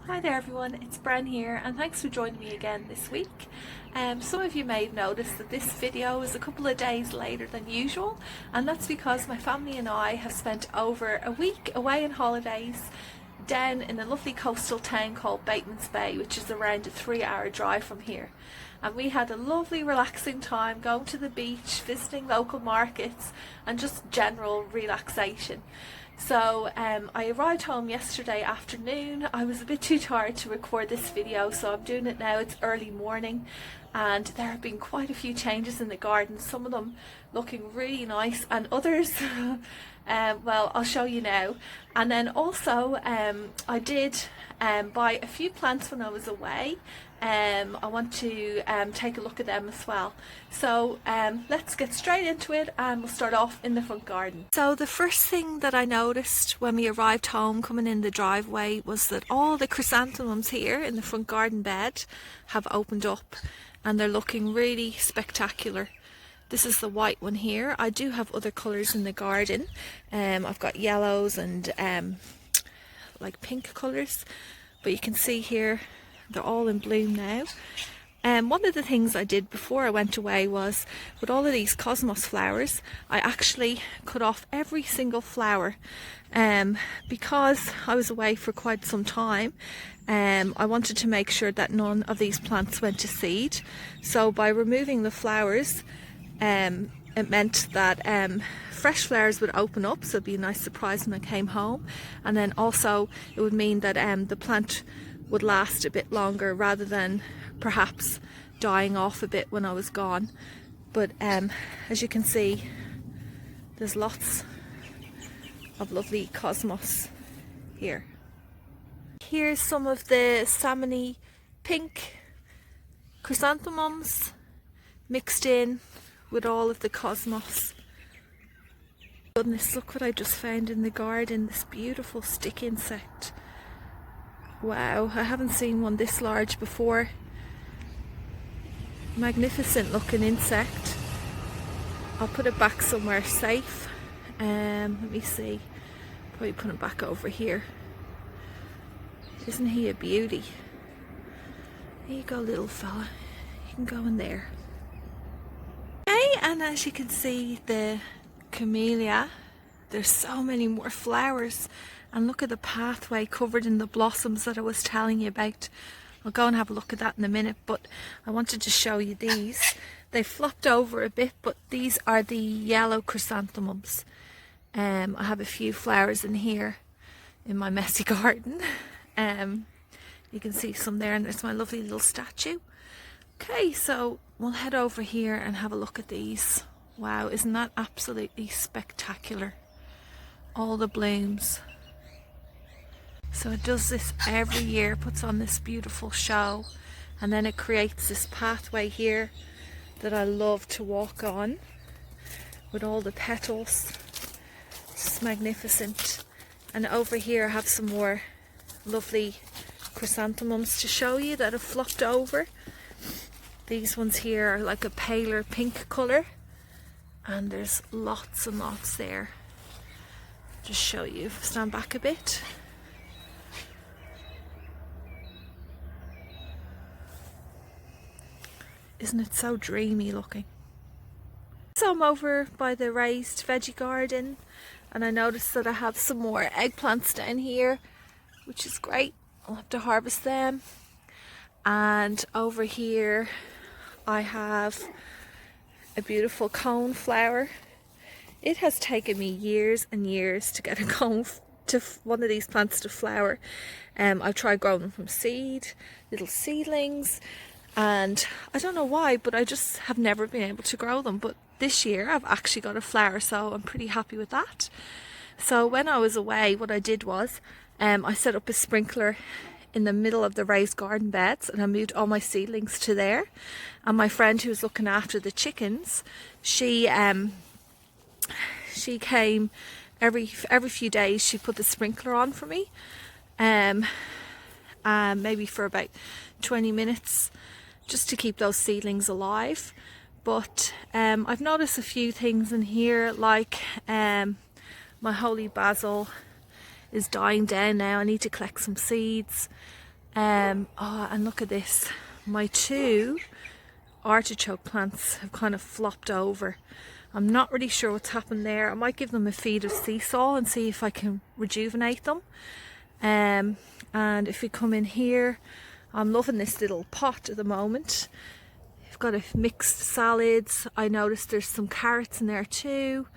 Hi there everyone, it's Bren here and thanks for joining me again this week. Some of you may have noticed that this video is a couple of days later than usual, and that's because my family and I have spent over a week away on holidays down in a lovely coastal town called Batemans Bay, which is around a 3-hour drive from here. And we had a lovely relaxing time going to the beach, visiting local markets and just general relaxation. So I arrived home yesterday afternoon. I was a bit too tired to record this video, so I'm doing it now. It's early morning and there have been quite a few changes in the garden, some of them looking really nice and others well, I'll show you now. And then also I did buy a few plants when I was away. I want to take a look at them as well. So let's get straight into it and we'll start off in the front garden. So the first thing that I noticed when we arrived home coming in the driveway was that all the chrysanthemums here in the front garden bed have opened up and they're looking really spectacular. This is the white one here. I do have other colours in the garden. I've got yellows and like pink colours, but you can see here they're all in bloom now. One of the things I did before I went away was, with all of these cosmos flowers, I actually cut off every single flower because I was away for quite some time. I wanted to make sure that none of these plants went to seed. So by removing the flowers, it meant that fresh flowers would open up, so it'd be a nice surprise when I came home. And then also it would mean that the plant would last a bit longer rather than perhaps dying off a bit when I was gone. But as you can see, there's lots of lovely cosmos here. Here's some of the salmony pink chrysanthemums mixed in with all of the cosmos. Goodness, look what I just found in the garden, this beautiful stick insect. Wow, I haven't seen one this large before. Magnificent looking insect. I'll put it back somewhere safe. Let me see, probably put him back over here. Isn't he a beauty? There you go, little fella, you can go in there. Okay, and as you can see, the camellia, there's so many more flowers. And look at the pathway covered in the blossoms that I was telling you about. I'll go and have a look at that in a minute, but I wanted to show you these. They flopped over a bit, but these are the yellow chrysanthemums. I have a few flowers in here in my messy garden. You can see some there, and there's my lovely little statue. Okay, so we'll head over here and have a look at these. Wow, isn't that absolutely spectacular? All the blooms. So it does this every year, puts on this beautiful show, and then it creates this pathway here that I love to walk on with all the petals. It's magnificent. And over here I have some more lovely chrysanthemums to show you that have flopped over. These ones here are like a paler pink colour, and there's lots and lots there. Just show you, stand back a bit. Isn't it so dreamy looking? So I'm over by the raised veggie garden and I noticed that I have some more eggplants down here, which is great. I'll have to harvest them. And over here I have a beautiful cone flower. It has taken me years and years to get a cone to one of these plants to flower. I've tried growing them from seed, little seedlings, and I don't know why, but I just have never been able to grow them. But this year I've actually got a flower, so I'm pretty happy with that. So when I was away, what I did was I set up a sprinkler in the middle of the raised garden beds, and I moved all my seedlings to there. And my friend who was looking after the chickens, she came every few days. She put the sprinkler on for me, maybe for about 20 minutes, just to keep those seedlings alive. But I've noticed a few things in here, like my holy basil is dying down now. I need to collect some seeds. Oh, and look at this. My two artichoke plants have kind of flopped over. I'm not really sure what's happened there. I might give them a feed of sea salt and see if I can rejuvenate them. And if we come in here, I'm loving this little pot at the moment. I've got a mixed salads. I noticed there's some carrots in there too.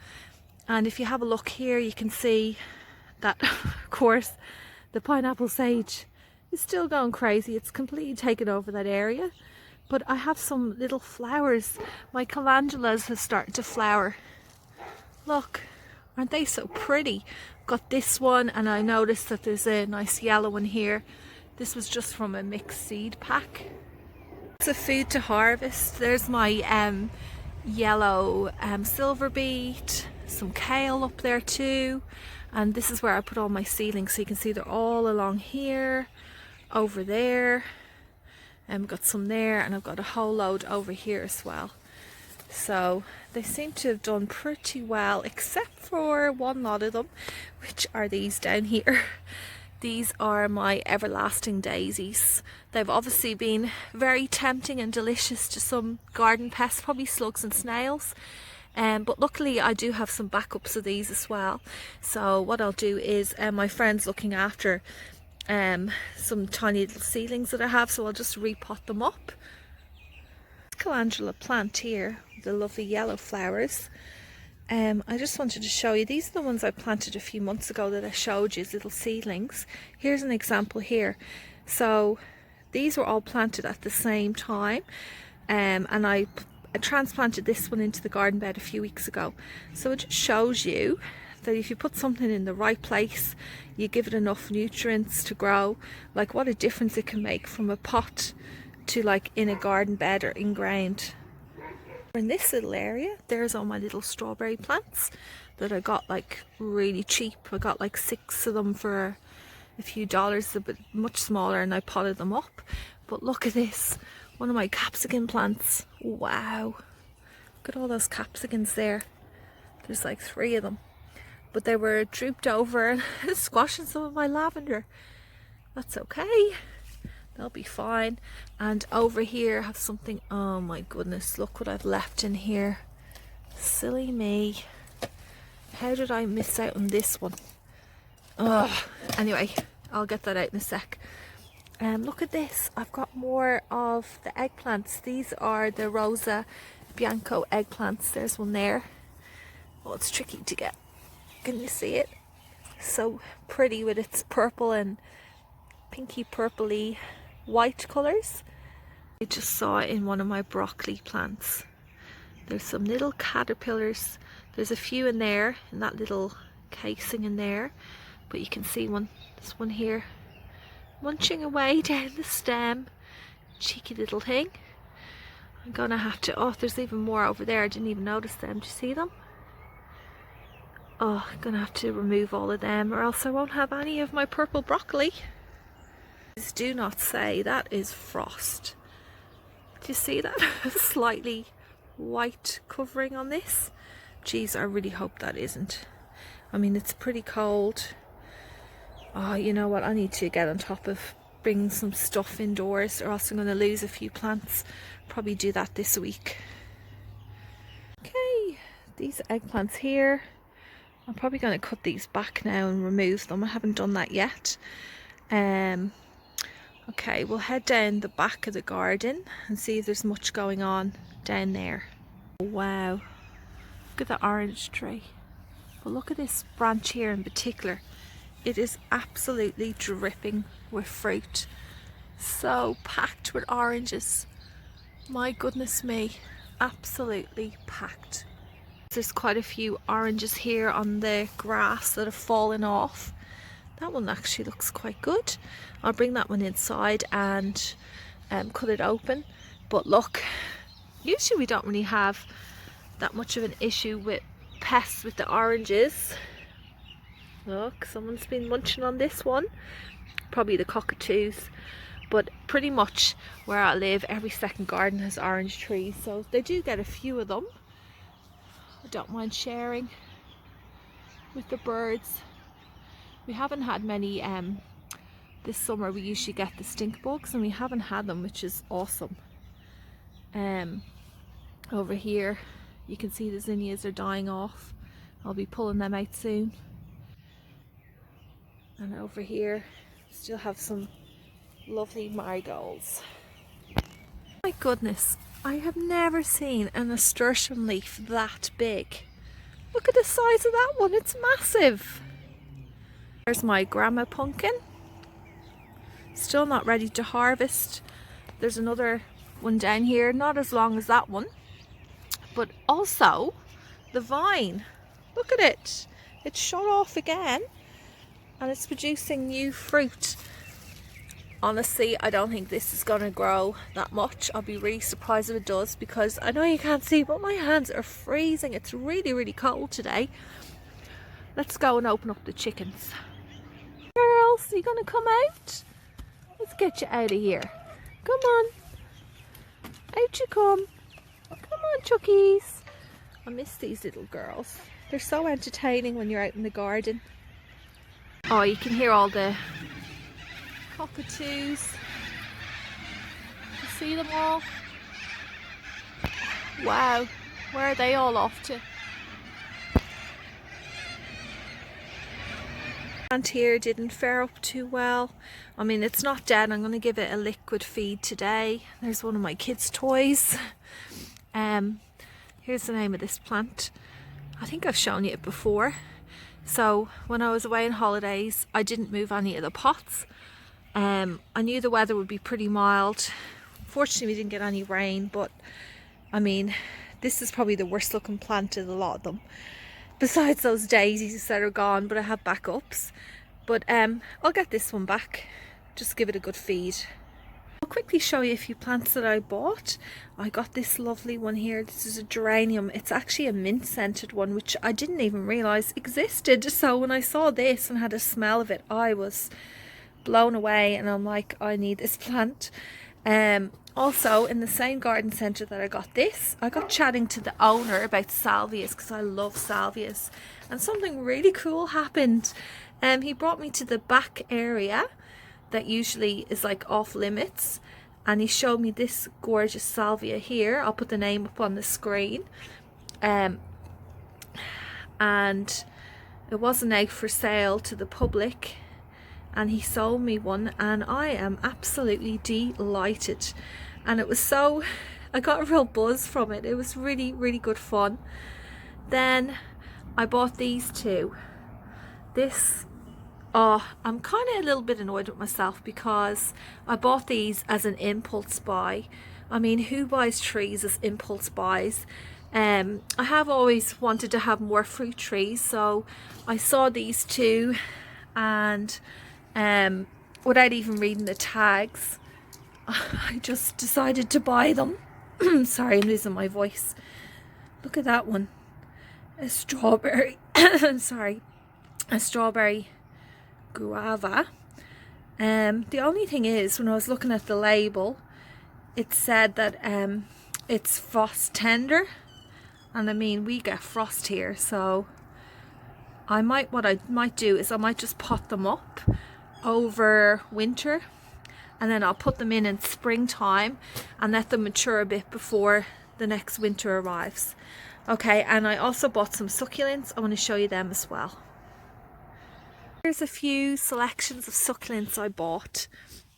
And if you have a look here, you can see that, of course, the pineapple sage is still going crazy. It's completely taken over that area. But I have some little flowers. My calendulas have started to flower. Look, aren't they so pretty? Got this one, and I noticed that there's a nice yellow one here. This was just from a mixed seed pack. It's a food to harvest. There's my yellow silver beet, some kale up there too. And this is where I put all my seedlings. So you can see they're all along here, over there. And we've got some there, and I've got a whole load over here as well. So they seem to have done pretty well, except for one lot of them, which are these down here. These are my everlasting daisies. They've obviously been very tempting and delicious to some garden pests, probably slugs and snails. But luckily I do have some backups of these as well. So what I'll do is, my friend's looking after some tiny little seedlings that I have, so I'll just repot them up. Calendula plant here, the lovely yellow flowers. I just wanted to show you, these are the ones I planted a few months ago that I showed you as little seedlings. Here's an example here. So these were all planted at the same time, and I transplanted this one into the garden bed a few weeks ago. So it just shows you that if you put something in the right place, you give it enough nutrients to grow, like what a difference it can make from a pot to like in a garden bed or in ground. In this little area, there's all my little strawberry plants that I got like really cheap. I got like 6 of them for a few dollars, a bit much smaller, and I potted them up. But look at this, one of my capsicum plants. Wow, look at all those capsicums there. There's like 3 of them. But they were drooped over and squashing some of my lavender. That's okay, they'll be fine. And over here I have something, oh my goodness, look what I've left in here. Silly me, how did I miss out on this one? Oh, anyway, I'll get that out in a sec. Look at this, I've got more of the eggplants. These are the Rosa Bianco eggplants. There's one there. Oh, it's tricky to get. Can you see it? So pretty with its purple and pinky purpley white colours. I just saw it in one of my broccoli plants. There's some little caterpillars. There's a few in there, in that little casing in there. But you can see one, this one here, munching away down the stem. Cheeky little thing. I'm gonna have to, oh, there's even more over there. I didn't even notice them. Do you see them? Oh, I'm gonna have to remove all of them, or else I won't have any of my purple broccoli. Do not say that is frost. Do you see that? Slightly white covering on this. Geez, I really hope that isn't. I mean, it's pretty cold. Oh, you know what? I need to get on top of bringing some stuff indoors, or else I'm going to lose a few plants. Probably do that this week. Okay, these eggplants here. I'm probably going to cut these back now and remove them. I haven't done that yet. Okay, we'll head down the back of the garden and see if there's much going on down there. Wow, look at the orange tree. But look at this branch here in particular. It is absolutely dripping with fruit. So packed with oranges. My goodness me, absolutely packed. There's quite a few oranges here on the grass that have fallen off. That one actually looks quite good. I'll bring that one inside and cut it open. But look, usually we don't really have that much of an issue with pests with the oranges. Look, someone's been munching on this one. Probably the cockatoos. But pretty much where I live, every second garden has orange trees. So they do get a few of them. I don't mind sharing with the birds. We haven't had many this summer we usually get the stink bugs and we haven't had them, which is awesome. Over here you can see the zinnias are dying off. I'll be pulling them out soon. And over here still have some lovely marigolds. My goodness, I have never seen an nasturtium leaf that big. Look at the size of that one, it's massive. There's my grandma pumpkin. Still not ready to harvest. There's another one down here, not as long as that one. But also the vine. Look at it. It's shot off again and it's producing new fruit. Honestly, I don't think this is going to grow that much. I'll be really surprised if it does, because I know you can't see, but my hands are freezing. It's really, really cold today. Let's go and open up the chickens. Girls, are you going to come out? Let's get you out of here. Come on. Out you come. Come on, Chuckies. I miss these little girls. They're so entertaining when you're out in the garden. Oh, you can hear all the cockatoos. You see them all? Wow, where are they all off to? Plant here didn't fare up too well. I mean, it's not dead. I'm going to give it a liquid feed today. There's one of my kids' toys. Here's the name of this plant. I think I've shown you it before. So when I was away on holidays, I didn't move any of the pots. I knew the weather would be pretty mild. Fortunately, we didn't get any rain, but I mean, this is probably the worst looking plant of a lot of them. Besides those daisies that are gone, but I have backups. But I'll get this one back. Just give it a good feed. I'll quickly show you a few plants that I bought. I got this lovely one here. This is a geranium. It's actually a mint scented one, which I didn't even realise existed. So when I saw this and had a smell of it, I was blown away, and I'm like, I need this plant. Also in the same garden centre that I got this, I got chatting to the owner about salvias, because I love salvias, and something really cool happened. He brought me to the back area that usually is like off limits, and he showed me this gorgeous salvia here. I'll put the name up on the screen. And it wasn't out for sale to the public, and he sold me one, and I am absolutely delighted. And it was so, I got a real buzz from it. It was really, really good fun. Then I bought these two. I'm kind of a little bit annoyed with myself because I bought these as an impulse buy. I mean, who buys trees as impulse buys? I have always wanted to have more fruit trees, so I saw these two, and without even reading the tags, I just decided to buy them. Sorry, I'm losing my voice. Look at that one. A strawberry. Sorry. A strawberry guava. The only thing is, when I was looking at the label, it said that it's frost tender, and I mean, we get frost here, so what I might do is I might just pot them up over winter, and then I'll put them in springtime and let them mature a bit before the next winter arrives. Okay, and I also bought some succulents. I want to show you them as well. Here's a few selections of succulents I bought.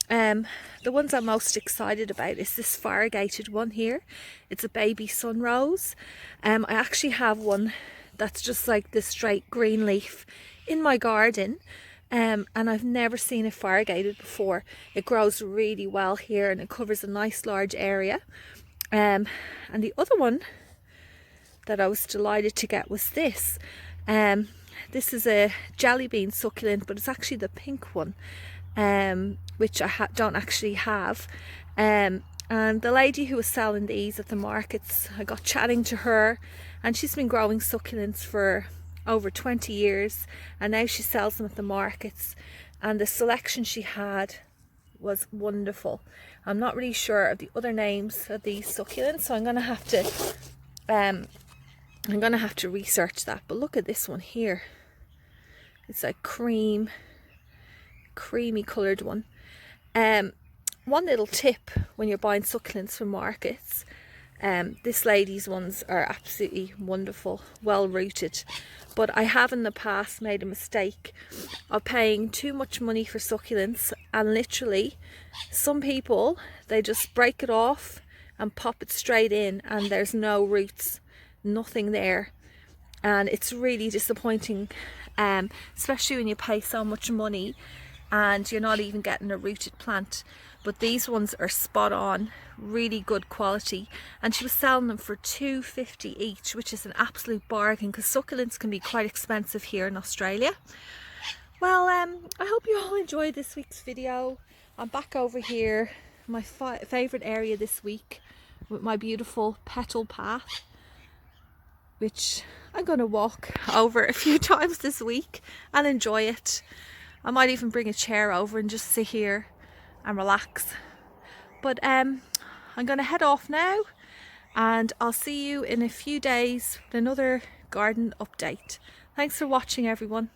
The ones I'm most excited about is this variegated one here. It's a baby sunrose. I actually have one that's just like this straight green leaf in my garden, and I've never seen it variegated before. It grows really well here, and it covers a nice large area. And the other one that I was delighted to get was this. This is a jelly bean succulent, but it's actually the pink one, which I don't actually have. And the lady who was selling these at the markets, I got chatting to her, and she's been growing succulents for over 20 years, and now she sells them at the markets, and the selection she had was wonderful. I'm not really sure of the other names of these succulents, so I'm gonna have to research that. But look at this one here. It's like cream creamy coloured one. One little tip when you're buying succulents from markets, this lady's ones are absolutely wonderful, well rooted, but I have in the past made a mistake of paying too much money for succulents, and literally some people, they just break it off and pop it straight in and there's no roots, nothing there, and it's really disappointing, especially when you pay so much money and you're not even getting a rooted plant. But these ones are spot on, really good quality, and she was selling them for $2.50 each, which is an absolute bargain because succulents can be quite expensive here in Australia. Well, I hope you all enjoyed this week's video. I'm back over here, my favourite area this week, with my beautiful petal path, which I'm going to walk over a few times this week and enjoy it. I might even bring a chair over and just sit here and relax. But I'm going to head off now, and I'll see you in a few days with another garden update. Thanks for watching, everyone.